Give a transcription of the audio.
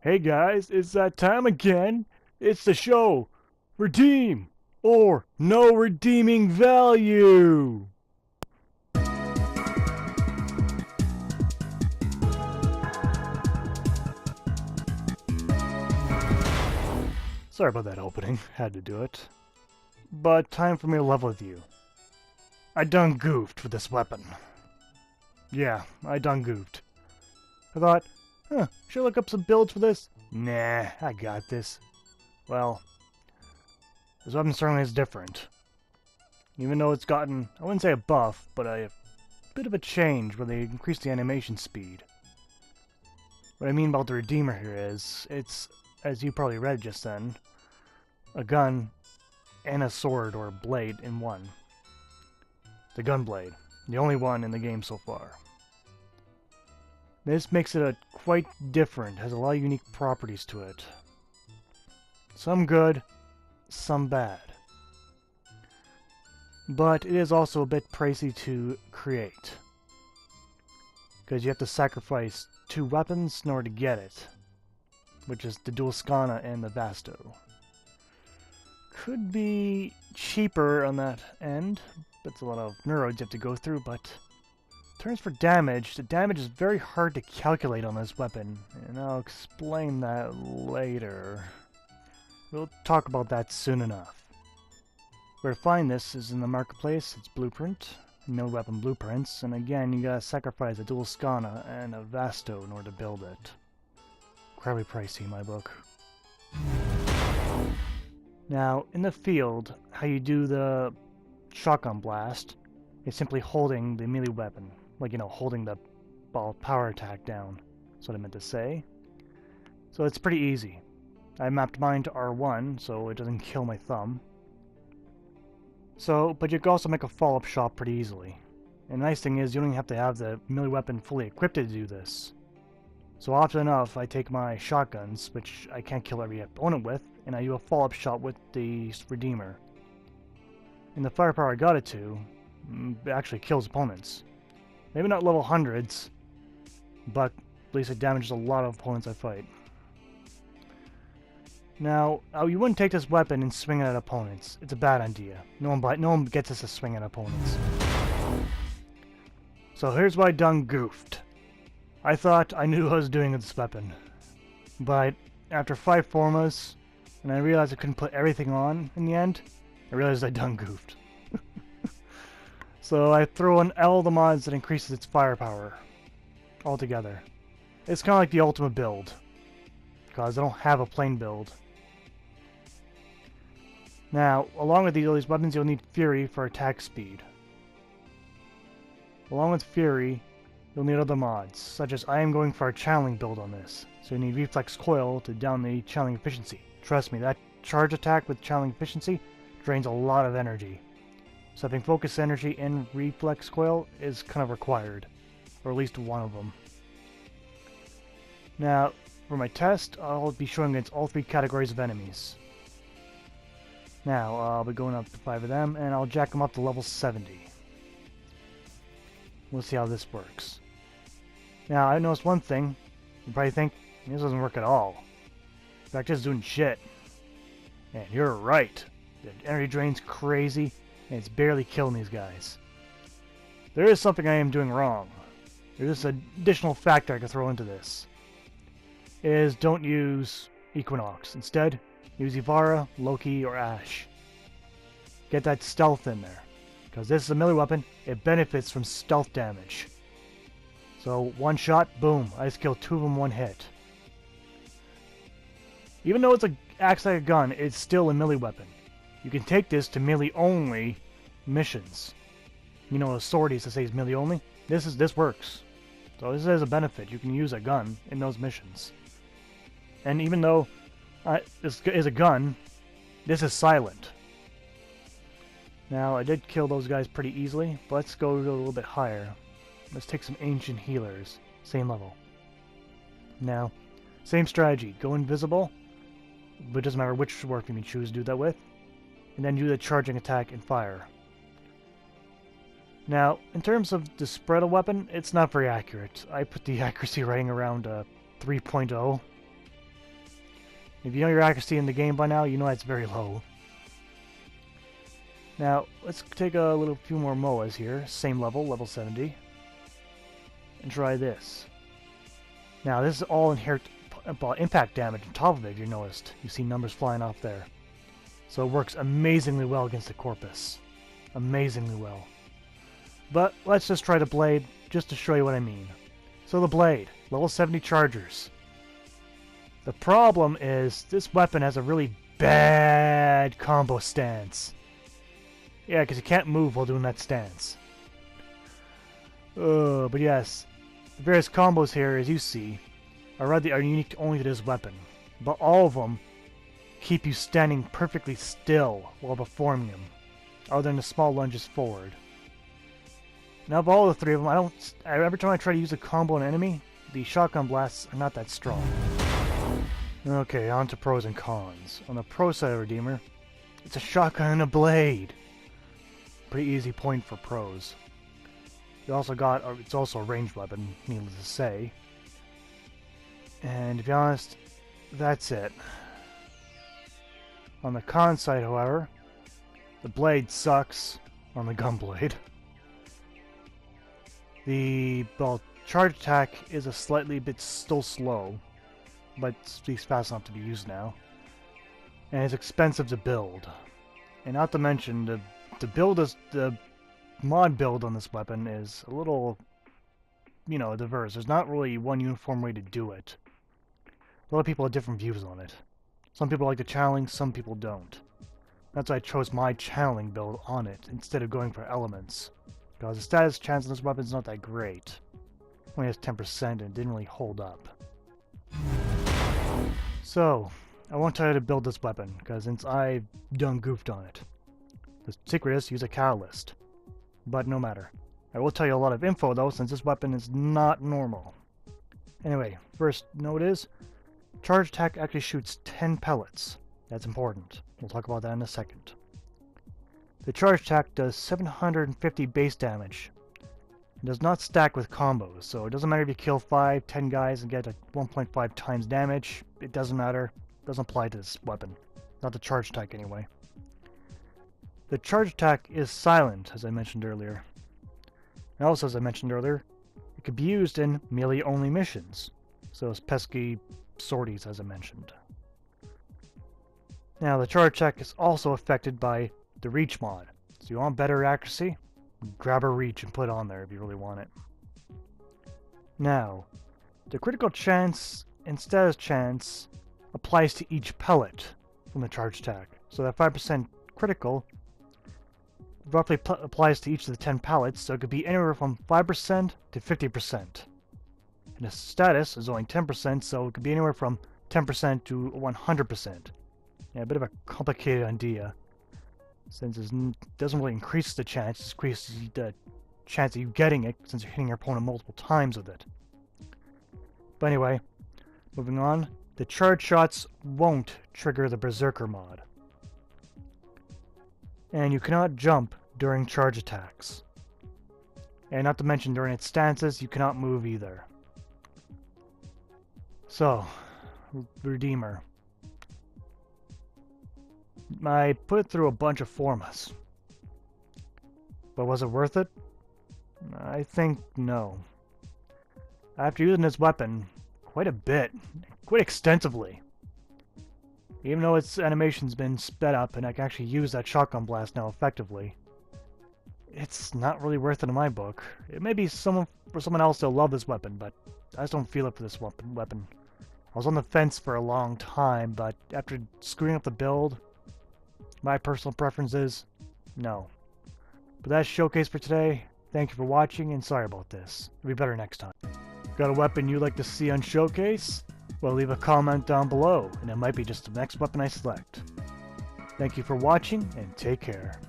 Hey guys, it's that time again. It's the show, Redeem or No Redeeming Value. Sorry about that opening, had to do it. But time for me to level with you. I done goofed with this weapon. Yeah, I done goofed. I thought, should I look up some builds for this? Nah, I got this. Well, this weapon certainly is different. Even though it's gotten, I wouldn't say a buff, but a bit of a change where they increased the animation speed. What I mean about the Redeemer here is, it's, as you probably read just then, a gun and a sword or blade in one. The gun blade, the only one in the game so far. This makes it quite different, has a lot of unique properties to it. Some good, some bad. But it is also a bit pricey to create, because you have to sacrifice 2 weapons in order to get it, which is the dual Skana and the Vasto. Could be cheaper on that end, but it's a lot of neuroids you have to go through, but in terms for damage, the damage is very hard to calculate on this weapon, and I'll explain that later. We'll talk about that soon enough. Where to find this is in the marketplace. It's blueprint, melee weapon blueprints, and again you gotta sacrifice a dual Skana and a Vasto in order to build it. Incredibly pricey in my book. Now, in the field, how you do the shotgun blast is simply holding the melee weapon, like, you know, holding the ball power attack down. That's what I meant to say. So it's pretty easy. I mapped mine to R1 so it doesn't kill my thumb. So, but you can also make a follow-up shot pretty easily. And the nice thing is you don't even have to have the melee weapon fully equipped to do this. So often enough, I take my shotguns, which I can't kill every opponent with, and I do a follow-up shot with the Redeemer. And the firepower I got it to, it actually kills opponents. Maybe not level hundreds, but at least it damages a lot of opponents I fight. Now, you wouldn't take this weapon and swing it at opponents. It's a bad idea. No one gets us to swing at opponents. So here's what I done goofed. I thought I knew what I was doing with this weapon. But after 5 formas, and I realized I couldn't put everything on in the end, I realized I done goofed. So I throw in all the mods that increases its firepower altogether. It's kind of like the ultimate build, because I don't have a plain build. Now, along with all these weapons, you'll need Fury for attack speed. Along with Fury, you'll need other mods, such as I am going for a channeling build on this, so you need Reflex Coil to down the channeling efficiency. Trust me, that charge attack with channeling efficiency drains a lot of energy. So having focus energy and Reflex Coil is kind of required, or at least one of them. Now, for my test, I'll be showing against all 3 categories of enemies. Now, I'll be going up to 5 of them, and I'll jack them up to level 70. We'll see how this works. Now, I noticed one thing. You probably think, this doesn't work at all. In fact, it's doing shit. And you're right. The energy drain's crazy, and it's barely killing these guys. There is something I am doing wrong. There's just an additional factor I can throw into this. Is don't use Equinox. Instead, use Ivara, Loki, or Ash. Get that stealth in there. Because this is a melee weapon, it benefits from stealth damage. So, one shot, boom, I just killed 2 of them one hit. Even though acts like a gun, it's still a melee weapon. You can take this to melee-only missions. You know, the swordies that says melee-only? This works. So this is a benefit. You can use a gun in those missions. And even though this is a gun, this is silent. Now, I did kill those guys pretty easily, but let's go a little bit higher. Let's take some ancient healers. Same level. Now, same strategy. Go invisible, but it doesn't matter which Warframe you choose to do that with. And then do the charging attack and fire. Now, in terms of the spread of weapon, it's not very accurate. I put the accuracy rating around 3.0. If you know your accuracy in the game by now, you know it's very low. Now, let's take a few more MOAs here. Same level, level 70. And try this. Now, this is all inherent impact damage on top of it, if you noticed. You see numbers flying off there. So it works amazingly well against the Corpus. Amazingly well. But let's just try the Blade, just to show you what I mean. So the Blade, level 70 chargers. The problem is, this weapon has a really bad combo stance. Yeah, because you can't move while doing that stance. But yes, the various combos here, as you see, are unique only to this weapon. But all of them keep you standing perfectly still while performing them, other than the small lunges forward. Now, of all the three of them, every time I try to use a combo on an enemy, the shotgun blasts are not that strong. Okay, on to pros and cons. On the pro side of Redeemer, it's a shotgun and a blade. Pretty easy point for pros. You also got, it's also a ranged weapon, needless to say. And to be honest, that's it. On the con side, however, the blade sucks on the gunblade. The charge attack is a slightly bit still slow, but it's fast enough to be used now. And it's expensive to build. And not to mention, the mod build on this weapon is a little, diverse. There's not really one uniform way to do it. A lot of people have different views on it. Some people like the channeling, some people don't. That's why I chose my channeling build on it, instead of going for elements. Because the status chance on this weapon is not that great. It only has 10% and it didn't really hold up. So, I won't tell you to build this weapon, because since I've done goofed on it. The secret is to use a catalyst. But no matter. I will tell you a lot of info though, since this weapon is not normal. Anyway, first note is, charge attack actually shoots 10 pellets. That's important. We'll talk about that in a second. The charge attack does 750 base damage. It does not stack with combos, so it doesn't matter if you kill 5, 10 guys and get a 1.5 times damage. It doesn't matter. It doesn't apply to this weapon. Not the charge attack anyway. The charge attack is silent, as I mentioned earlier. And also, as I mentioned earlier, it could be used in melee-only missions. So those pesky sorties, as I mentioned. Now, the charge attack is also affected by the reach mod. So you want better accuracy? Grab a reach and put it on there if you really want it. Now, the critical chance and status chance applies to each pellet from the charge attack. So that 5% critical roughly applies to each of the 10 pellets, so it could be anywhere from 5% to 50%. And the status is only 10%, so it could be anywhere from 10% to 100%. Yeah, a bit of a complicated idea, since it doesn't really increase the chance, it increases the chance of you getting it, since you're hitting your opponent multiple times with it. But anyway, moving on, the charge shots won't trigger the Berserker mod. And you cannot jump during charge attacks. And not to mention during its stances, you cannot move either. So, Redeemer. I put it through a bunch of formas. But was it worth it? I think no. After using this weapon quite a bit, quite extensively, even though its animation's been sped up and I can actually use that shotgun blast now effectively, it's not really worth it in my book. It may be for someone else they'll love this weapon, but I just don't feel it for this weapon. I was on the fence for a long time, but after screwing up the build, my personal preference is no. But that's Showcase for today. Thank you for watching, and sorry about this. It'll be better next time. Got a weapon you'd like to see on Showcase? Well, leave a comment down below, and it might be just the next weapon I select. Thank you for watching, and take care.